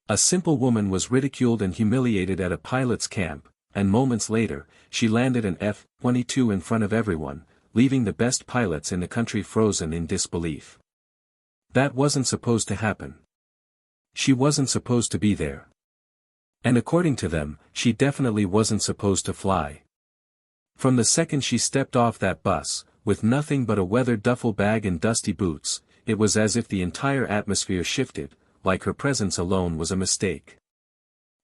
A simple woman was ridiculed and humiliated at a pilot's camp, and moments later, she landed an F-22 in front of everyone, leaving the best pilots in the country frozen in disbelief. That wasn't supposed to happen. She wasn't supposed to be there. And according to them, she definitely wasn't supposed to fly. From the second she stepped off that bus, with nothing but a weathered duffel bag and dusty boots, it was as if the entire atmosphere shifted, like her presence alone was a mistake.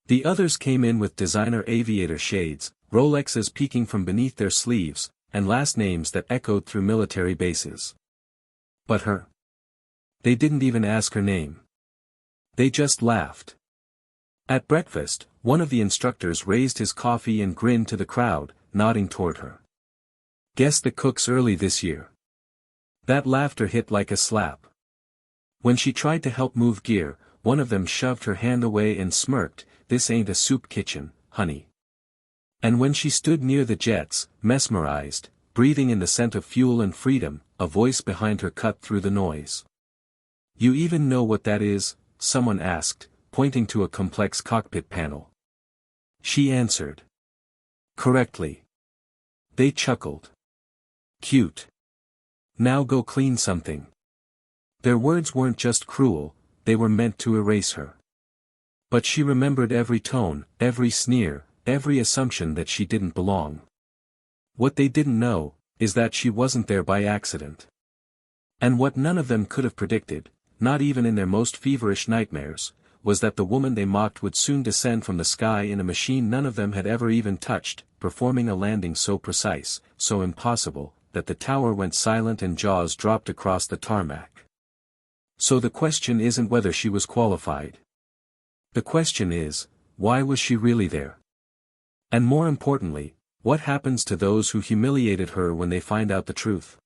The others came in with designer aviator shades, Rolexes peeking from beneath their sleeves, and last names that echoed through military bases. But her? They didn't even ask her name. They just laughed. At breakfast, one of the instructors raised his coffee and grinned to the crowd, nodding toward her. Guess the cook's early this year. That laughter hit like a slap. When she tried to help move gear, one of them shoved her hand away and smirked, "This ain't a soup kitchen, honey." And when she stood near the jets, mesmerized, breathing in the scent of fuel and freedom, a voice behind her cut through the noise. "You even know what that is?" someone asked, pointing to a complex cockpit panel. She answered. Correctly. They chuckled. Cute. Now go clean something. Their words weren't just cruel, they were meant to erase her. But she remembered every tone, every sneer, every assumption that she didn't belong. What they didn't know, is that she wasn't there by accident. And what none of them could have predicted, not even in their most feverish nightmares, was that the woman they mocked would soon descend from the sky in a machine none of them had ever even touched, performing a landing so precise, so impossible, that the tower went silent and jaws dropped across the tarmac. So the question isn't whether she was qualified. The question is, why was she really there? And more importantly, what happens to those who humiliated her when they find out the truth?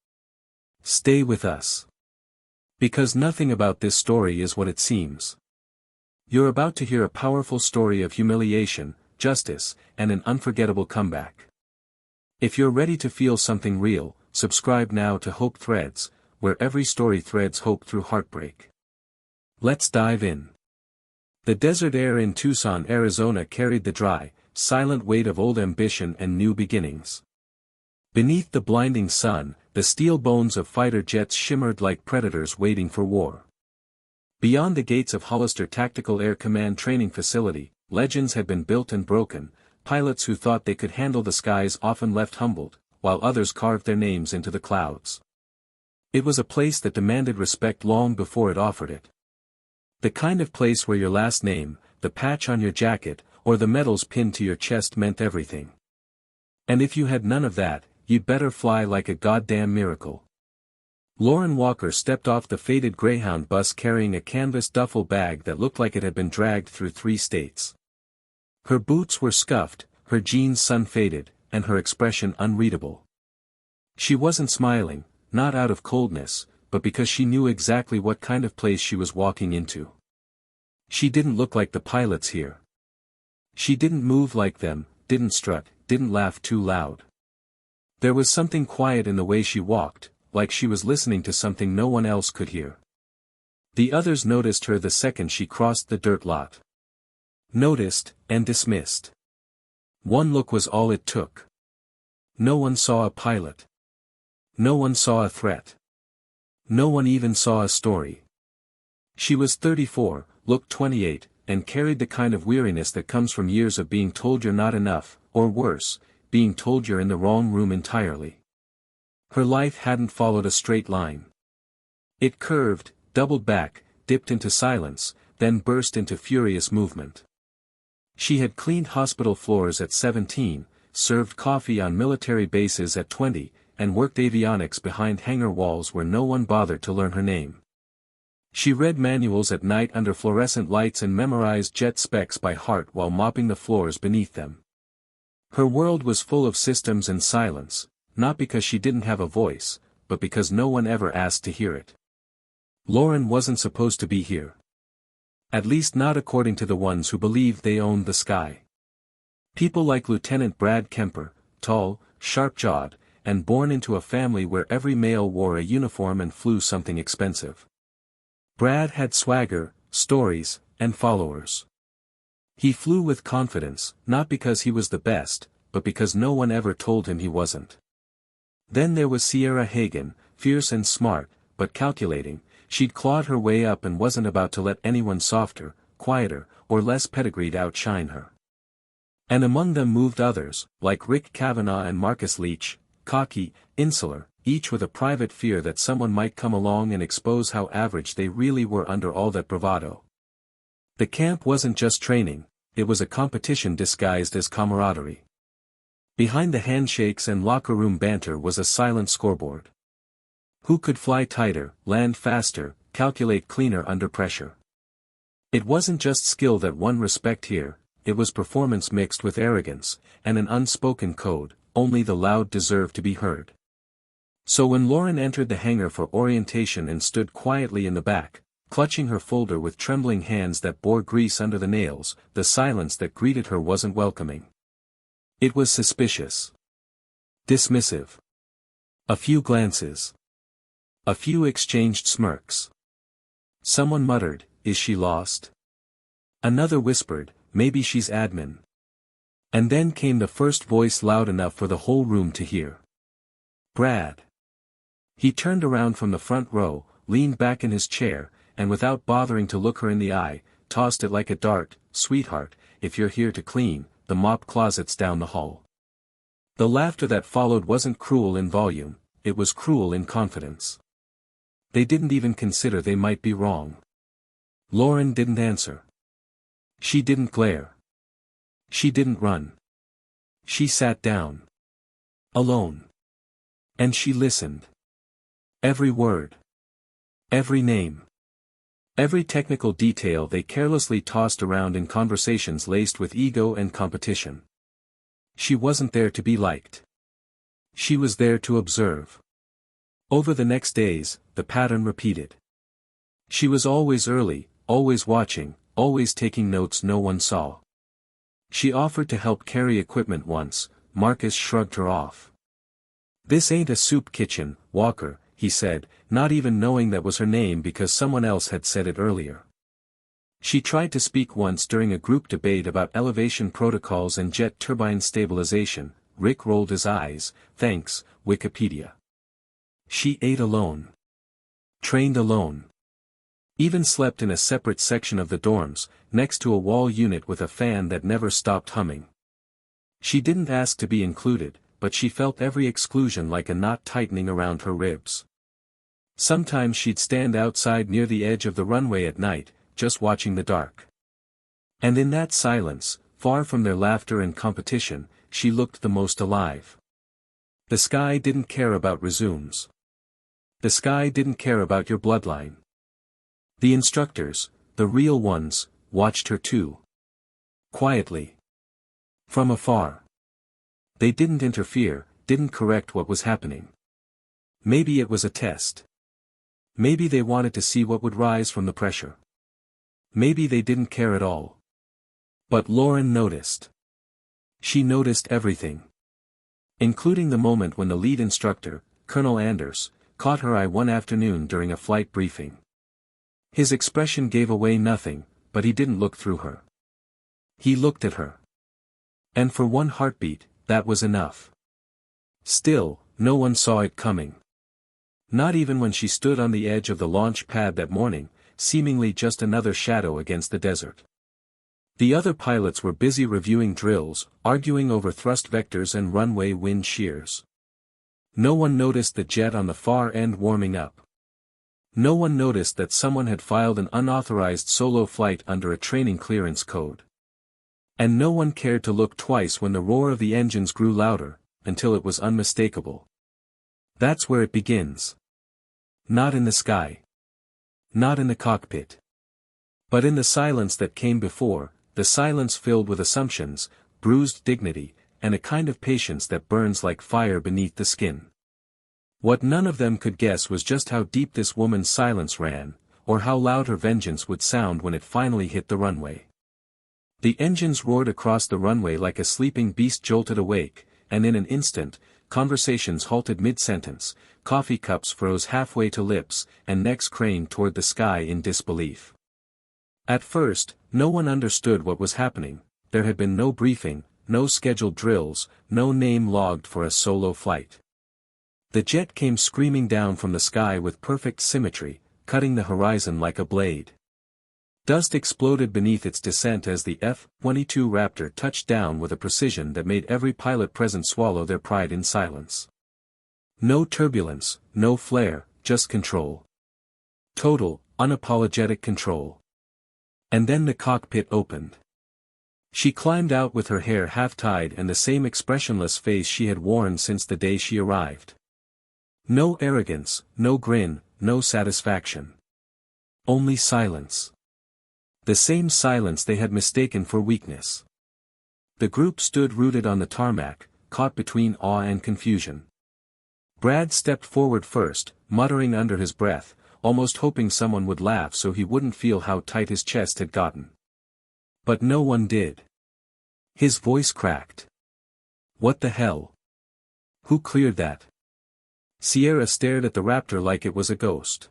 Stay with us. Because nothing about this story is what it seems. You're about to hear a powerful story of humiliation, justice, and an unforgettable comeback. If you're ready to feel something real, subscribe now to Hope Threads, where every story threads hope through heartbreak. Let's dive in. The desert air in Tucson, Arizona carried the dry, silent weight of old ambition and new beginnings. Beneath the blinding sun, the steel bones of fighter jets shimmered like predators waiting for war. Beyond the gates of Hollister Tactical Air Command Training Facility, legends had been built and broken. Pilots who thought they could handle the skies often left humbled, while others carved their names into the clouds. It was a place that demanded respect long before it offered it. The kind of place where your last name, the patch on your jacket, or the medals pinned to your chest meant everything. And if you had none of that, you'd better fly like a goddamn miracle. Lauren Walker stepped off the faded Greyhound bus carrying a canvas duffel bag that looked like it had been dragged through 3 states. Her boots were scuffed, her jeans sun-faded, and her expression unreadable. She wasn't smiling, not out of coldness, but because she knew exactly what kind of place she was walking into. She didn't look like the pilots here. She didn't move like them, didn't strut, didn't laugh too loud. There was something quiet in the way she walked, like she was listening to something no one else could hear. The others noticed her the second she crossed the dirt lot. Noticed, and dismissed. One look was all it took. No one saw a pilot. No one saw a threat. No one even saw a story. She was 34, looked 28, and carried the kind of weariness that comes from years of being told you're not enough, or worse, being told you're in the wrong room entirely. Her life hadn't followed a straight line. It curved, doubled back, dipped into silence, then burst into furious movement. She had cleaned hospital floors at 17, served coffee on military bases at 20, and worked avionics behind hangar walls where no one bothered to learn her name. She read manuals at night under fluorescent lights and memorized jet specs by heart while mopping the floors beneath them. Her world was full of systems and silence, not because she didn't have a voice, but because no one ever asked to hear it. Lauren wasn't supposed to be here. At least not according to the ones who believed they owned the sky. People like Lieutenant Brad Kemper, tall, sharp-jawed, and born into a family where every male wore a uniform and flew something expensive. Brad had swagger, stories, and followers. He flew with confidence, not because he was the best, but because no one ever told him he wasn't. Then there was Sierra Hagen, fierce and smart, but calculating. She'd clawed her way up and wasn't about to let anyone softer, quieter, or less pedigreed outshine her. And among them moved others, like Rick Kavanagh and Marcus Leach, cocky, insular, each with a private fear that someone might come along and expose how average they really were under all that bravado. The camp wasn't just training, it was a competition disguised as camaraderie. Behind the handshakes and locker room banter was a silent scoreboard. Who could fly tighter, land faster, calculate cleaner under pressure? It wasn't just skill that won respect here, it was performance mixed with arrogance, and an unspoken code, only the loud deserve to be heard. So when Lauren entered the hangar for orientation and stood quietly in the back, clutching her folder with trembling hands that bore grease under the nails, the silence that greeted her wasn't welcoming. It was suspicious. Dismissive. A few glances. A few exchanged smirks. Someone muttered, "Is she lost?" Another whispered, "Maybe she's admin." And then came the first voice loud enough for the whole room to hear. Brad. He turned around from the front row, leaned back in his chair, and without bothering to look her in the eye, tossed it like a dart, "Sweetheart, if you're here to clean the mop closets down the hall." The laughter that followed wasn't cruel in volume, it was cruel in confidence. They didn't even consider they might be wrong. Lauren didn't answer. She didn't glare. She didn't run. She sat down. Alone. And she listened. Every word. Every name. Every technical detail they carelessly tossed around in conversations laced with ego and competition. She wasn't there to be liked. She was there to observe. Over the next days, the pattern repeated. She was always early, always watching, always taking notes no one saw. She offered to help carry equipment once, Marcus shrugged her off. "This ain't a soup kitchen, Walker," he said, not even knowing that was her name because someone else had said it earlier. She tried to speak once during a group debate about elevation protocols and jet turbine stabilization. Rick rolled his eyes, "Thanks, Wikipedia." She ate alone. Trained alone. Even slept in a separate section of the dorms, next to a wall unit with a fan that never stopped humming. She didn't ask to be included, but she felt every exclusion like a knot tightening around her ribs. Sometimes she'd stand outside near the edge of the runway at night, just watching the dark. And in that silence, far from their laughter and competition, she looked the most alive. The sky didn't care about resumes. The sky didn't care about your bloodline. The instructors, the real ones, watched her too. Quietly. From afar. They didn't interfere, didn't correct what was happening. Maybe it was a test. Maybe they wanted to see what would rise from the pressure. Maybe they didn't care at all. But Lauren noticed. She noticed everything. Including the moment when the lead instructor, Colonel Anders, caught her eye one afternoon during a flight briefing. His expression gave away nothing, but he didn't look through her. He looked at her. And for one heartbeat, that was enough. Still, no one saw it coming. Not even when she stood on the edge of the launch pad that morning, seemingly just another shadow against the desert. The other pilots were busy reviewing drills, arguing over thrust vectors and runway wind shears. No one noticed the jet on the far end warming up. No one noticed that someone had filed an unauthorized solo flight under a training clearance code. And no one cared to look twice when the roar of the engines grew louder, until it was unmistakable. That's where it begins. Not in the sky. Not in the cockpit. But in the silence that came before, the silence filled with assumptions, bruised dignity, and a kind of patience that burns like fire beneath the skin. What none of them could guess was just how deep this woman's silence ran, or how loud her vengeance would sound when it finally hit the runway. The engines roared across the runway like a sleeping beast jolted awake, and in an instant, conversations halted mid-sentence, coffee cups froze halfway to lips, and necks craned toward the sky in disbelief. At first, no one understood what was happening. There had been no briefing, no scheduled drills, no name logged for a solo flight. The jet came screaming down from the sky with perfect symmetry, cutting the horizon like a blade. Dust exploded beneath its descent as the F-22 Raptor touched down with a precision that made every pilot present swallow their pride in silence. No turbulence, no flare, just control. Total, unapologetic control. And then the cockpit opened. She climbed out with her hair half-tied and the same expressionless face she had worn since the day she arrived. No arrogance, no grin, no satisfaction. Only silence. The same silence they had mistaken for weakness. The group stood rooted on the tarmac, caught between awe and confusion. Brad stepped forward first, muttering under his breath, almost hoping someone would laugh so he wouldn't feel how tight his chest had gotten. But no one did. His voice cracked. What the hell? Who cleared that? Sierra stared at the Raptor like it was a ghost.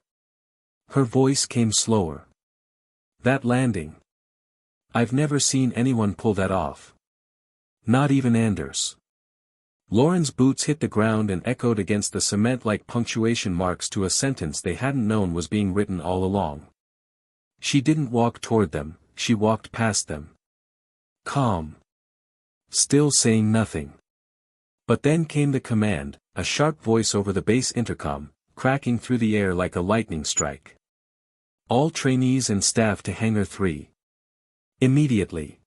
Her voice came slower. That landing. I've never seen anyone pull that off. Not even Anders. Lauren's boots hit the ground and echoed against the cement like punctuation marks to a sentence they hadn't known was being written all along. She didn't walk toward them, she walked past them. Calm. Still saying nothing. But then came the command, a sharp voice over the base intercom, cracking through the air like a lightning strike. All trainees and staff to Hangar 3. Immediately.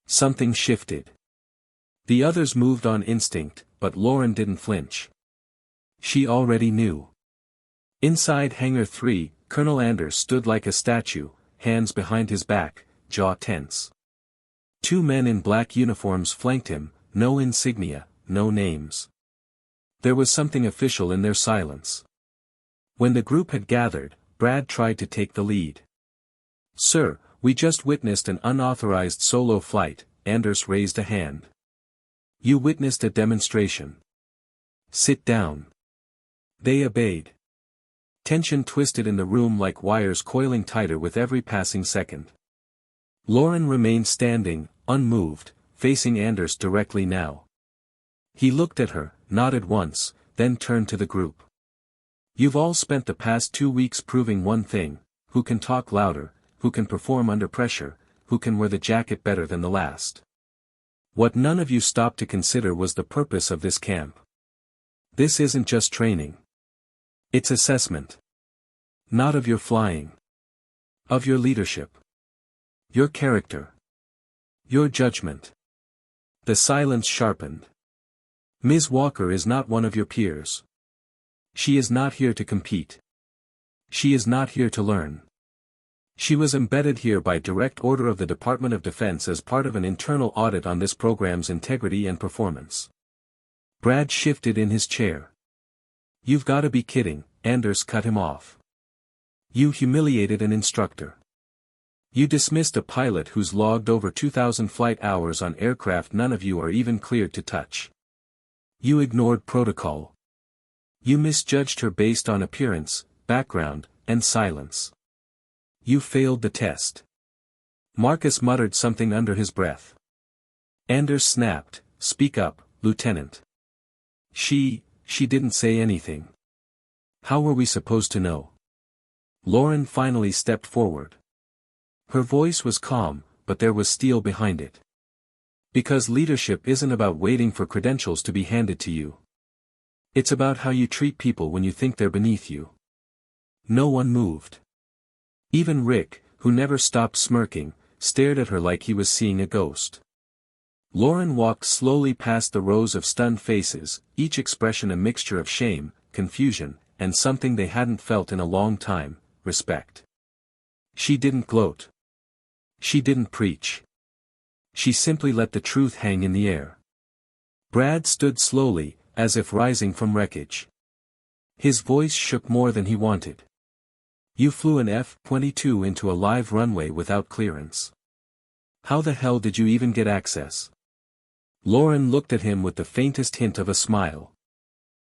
Something shifted. The others moved on instinct, but Lauren didn't flinch. She already knew. Inside Hangar 3, Colonel Anders stood like a statue, hands behind his back, jaw tense. Two men in black uniforms flanked him, no insignia, no names. There was something official in their silence. When the group had gathered, Brad tried to take the lead. Sir, we just witnessed an unauthorized solo flight, Anders raised a hand. You witnessed a demonstration. Sit down. They obeyed. Tension twisted in the room like wires coiling tighter with every passing second. Lauren remained standing, unmoved, facing Anders directly now. He looked at her, nodded once, then turned to the group. You've all spent the past 2 weeks proving one thing: who can talk louder, who can perform under pressure, who can wear the jacket better than the last. What none of you stopped to consider was the purpose of this camp. This isn't just training. It's assessment. Not of your flying. Of your leadership. Your character. Your judgment. The silence sharpened. Ms. Walker is not one of your peers. She is not here to compete. She is not here to learn. She was embedded here by direct order of the Department of Defense as part of an internal audit on this program's integrity and performance. Brad shifted in his chair. You've got to be kidding, Anders cut him off. You humiliated an instructor. You dismissed a pilot who's logged over 2,000 flight hours on aircraft none of you are even cleared to touch. You ignored protocol. You misjudged her based on appearance, background, and silence. You failed the test. Marcus muttered something under his breath. Anders snapped, Speak up, Lieutenant. She didn't say anything. How were we supposed to know? Lauren finally stepped forward. Her voice was calm, but there was steel behind it. Because leadership isn't about waiting for credentials to be handed to you. It's about how you treat people when you think they're beneath you. No one moved. Even Rick, who never stopped smirking, stared at her like he was seeing a ghost. Lauren walked slowly past the rows of stunned faces, each expression a mixture of shame, confusion, and something they hadn't felt in a long time: respect. She didn't gloat. She didn't preach. She simply let the truth hang in the air. Brad stood slowly, as if rising from wreckage. His voice shook more than he wanted. You flew an F-22 into a live runway without clearance. How the hell did you even get access? Lauren looked at him with the faintest hint of a smile.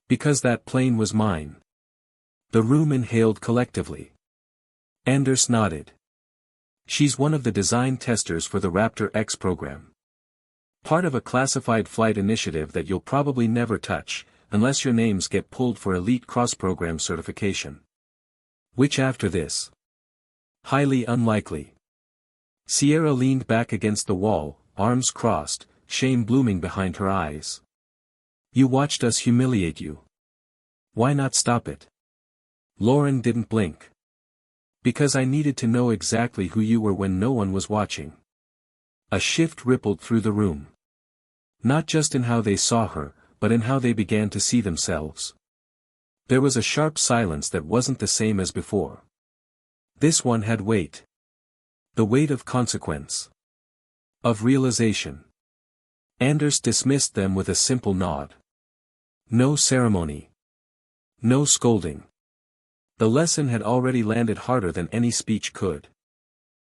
Because that plane was mine. The room inhaled collectively. Anders nodded. She's one of the design testers for the Raptor X program. Part of a classified flight initiative that you'll probably never touch, unless your names get pulled for elite cross-program certification. Which after this? Highly unlikely. Sierra leaned back against the wall, arms crossed, shame blooming behind her eyes. You watched us humiliate you. Why not stop it? Lauren didn't blink. Because I needed to know exactly who you were when no one was watching. A shift rippled through the room. Not just in how they saw her, but in how they began to see themselves. There was a sharp silence that wasn't the same as before. This one had weight. The weight of consequence. Of realization. Anders dismissed them with a simple nod. No ceremony. No scolding. The lesson had already landed harder than any speech could.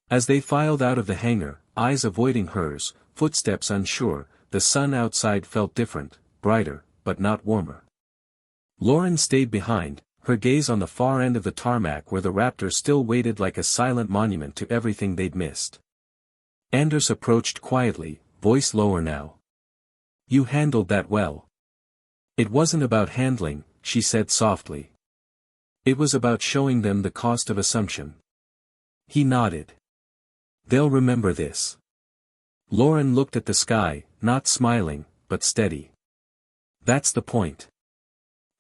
As they filed out of the hangar, eyes avoiding hers, footsteps unsure, the sun outside felt different, brighter, but not warmer. Lauren stayed behind, her gaze on the far end of the tarmac where the Raptor still waited like a silent monument to everything they'd missed. Anders approached quietly, voice lower now. You handled that well. It wasn't about handling, she said softly. It was about showing them the cost of assumption. He nodded. They'll remember this. Lauren looked at the sky, not smiling, but steady. That's the point.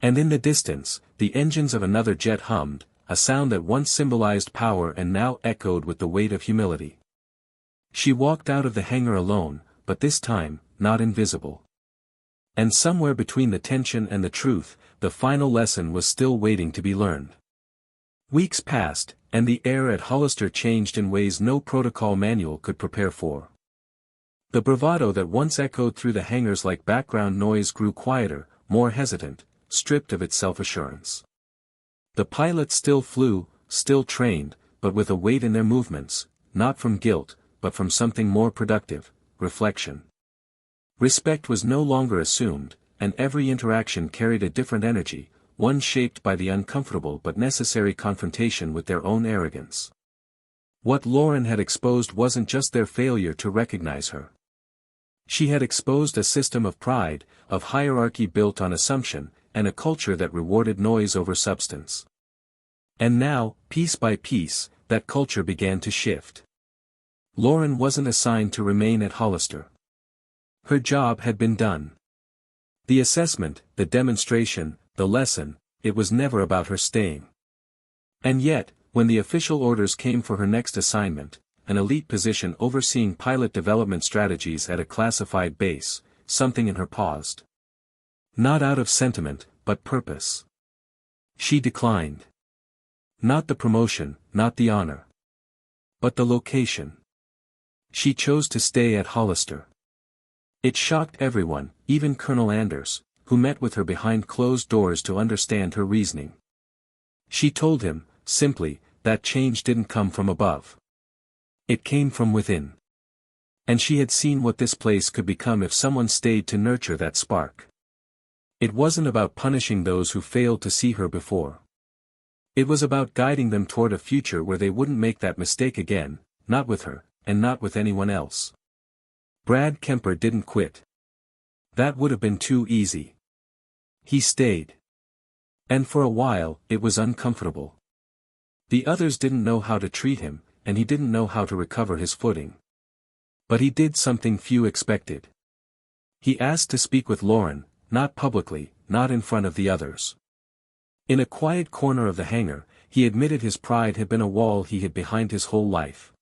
And in the distance, the engines of another jet hummed, a sound that once symbolized power and now echoed with the weight of humility. She walked out of the hangar alone, but this time, not invisible. And somewhere between the tension and the truth, the final lesson was still waiting to be learned. Weeks passed, and the air at Hollister changed in ways no protocol manual could prepare for. The bravado that once echoed through the hangars like background noise grew quieter, more hesitant, stripped of its self-assurance. The pilots still flew, still trained, but with a weight in their movements, not from guilt, but from something more productive, reflection. Respect was no longer assumed, and every interaction carried a different energy, one shaped by the uncomfortable but necessary confrontation with their own arrogance. What Lauren had exposed wasn't just their failure to recognize her. She had exposed a system of pride, of hierarchy built on assumption, and a culture that rewarded noise over substance. And now, piece by piece, that culture began to shift. Lauren wasn't assigned to remain at Hollister. Her job had been done. The assessment, the demonstration, the lesson, it was never about her staying. And yet, when the official orders came for her next assignment, an elite position overseeing pilot development strategies at a classified base, something in her paused. Not out of sentiment, but purpose. She declined. Not the promotion, not the honor. But the location. She chose to stay at Hollister. It shocked everyone, even Colonel Anders, who met with her behind closed doors to understand her reasoning. She told him, simply, that change didn't come from above. It came from within. And she had seen what this place could become if someone stayed to nurture that spark. It wasn't about punishing those who failed to see her before. It was about guiding them toward a future where they wouldn't make that mistake again, not with her, and not with anyone else. Brad Kemper didn't quit. That would have been too easy. He stayed. And for a while, it was uncomfortable. The others didn't know how to treat him, and he didn't know how to recover his footing. But he did something few expected. He asked to speak with Lauren, not publicly, not in front of the others. In a quiet corner of the hangar, he admitted his pride had been a wall he hid behind his whole life.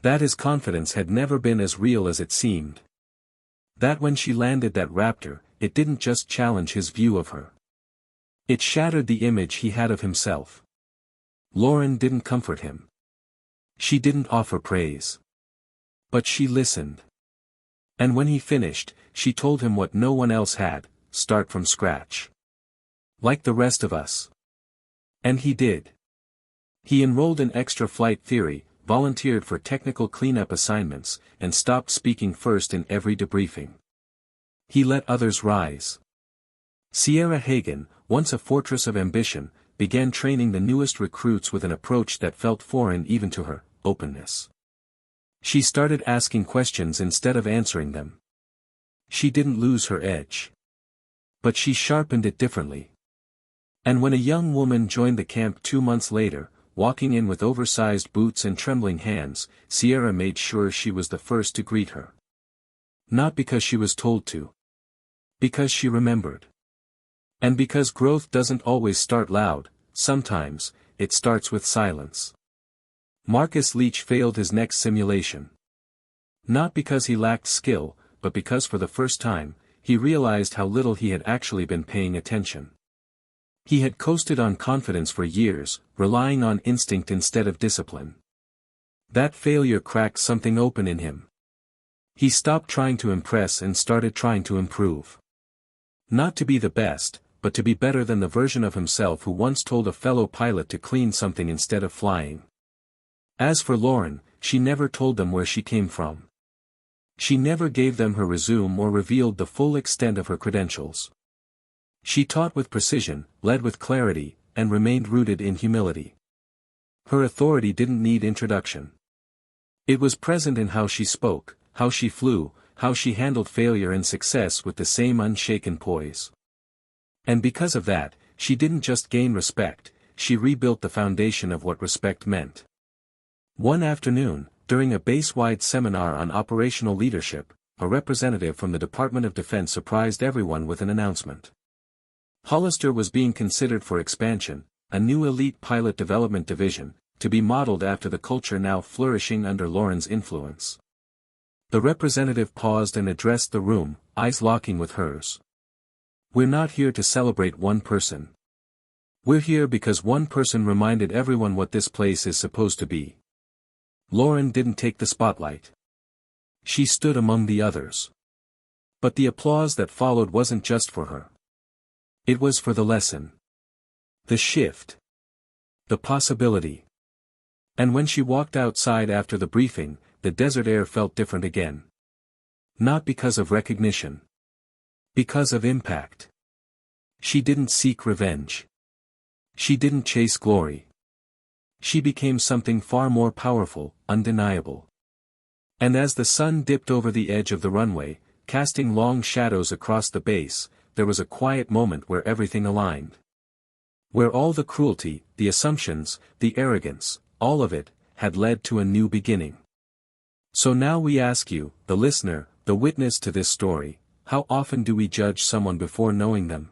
That his confidence had never been as real as it seemed. That when she landed that Raptor, it didn't just challenge his view of her. It shattered the image he had of himself. Lauren didn't comfort him. She didn't offer praise. But she listened. And when he finished, she told him what no one else had, start from scratch. Like the rest of us. And he did. He enrolled in extra flight theory, volunteered for technical cleanup assignments, and stopped speaking first in every debriefing. He let others rise. Sierra Hagen, once a fortress of ambition, began training the newest recruits with an approach that felt foreign even to her, openness. She started asking questions instead of answering them. She didn't lose her edge. But she sharpened it differently. And when a young woman joined the camp 2 months later, walking in with oversized boots and trembling hands, Sierra made sure she was the first to greet her. Not because she was told to. Because she remembered. And because growth doesn't always start loud, sometimes, it starts with silence. Marcus Leach failed his next simulation. Not because he lacked skill, but because for the first time, he realized how little he had actually been paying attention. He had coasted on confidence for years, relying on instinct instead of discipline. That failure cracked something open in him. He stopped trying to impress and started trying to improve. Not to be the best, but to be better than the version of himself who once told a fellow pilot to clean something instead of flying. As for Lauren, she never told them where she came from. She never gave them her resume or revealed the full extent of her credentials. She taught with precision, led with clarity, and remained rooted in humility. Her authority didn't need introduction. It was present in how she spoke, how she flew, how she handled failure and success with the same unshaken poise. And because of that, she didn't just gain respect, she rebuilt the foundation of what respect meant. One afternoon, during a base-wide seminar on operational leadership, a representative from the Department of Defense surprised everyone with an announcement. Hollister was being considered for expansion, a new elite pilot development division, to be modeled after the culture now flourishing under Lauren's influence. The representative paused and addressed the room, eyes locking with hers. We're not here to celebrate one person. We're here because one person reminded everyone what this place is supposed to be. Lauren didn't take the spotlight. She stood among the others. But the applause that followed wasn't just for her. It was for the lesson. The shift. The possibility. And when she walked outside after the briefing, the desert air felt different again. Not because of recognition. Because of impact. She didn't seek revenge. She didn't chase glory. She became something far more powerful, undeniable. And as the sun dipped over the edge of the runway, casting long shadows across the base, there was a quiet moment where everything aligned. Where all the cruelty, the assumptions, the arrogance, all of it, had led to a new beginning. So now we ask you, the listener, the witness to this story, how often do we judge someone before knowing them?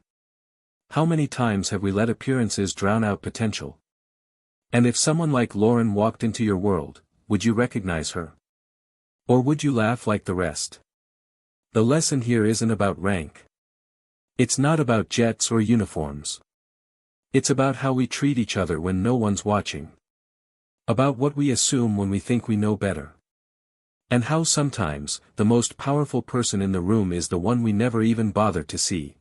How many times have we let appearances drown out potential? And if someone like Lauren walked into your world, would you recognize her? Or would you laugh like the rest? The lesson here isn't about rank. It's not about jets or uniforms. It's about how we treat each other when no one's watching. About what we assume when we think we know better. And how sometimes, the most powerful person in the room is the one we never even bothered to see.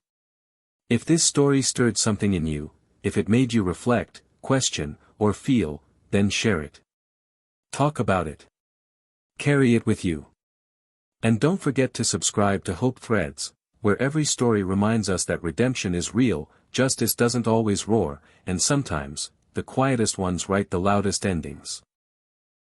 If this story stirred something in you, if it made you reflect, question, or feel, then share it. Talk about it. Carry it with you. And don't forget to subscribe to Hope Threads, where every story reminds us that redemption is real, justice doesn't always roar, and sometimes, the quietest ones write the loudest endings.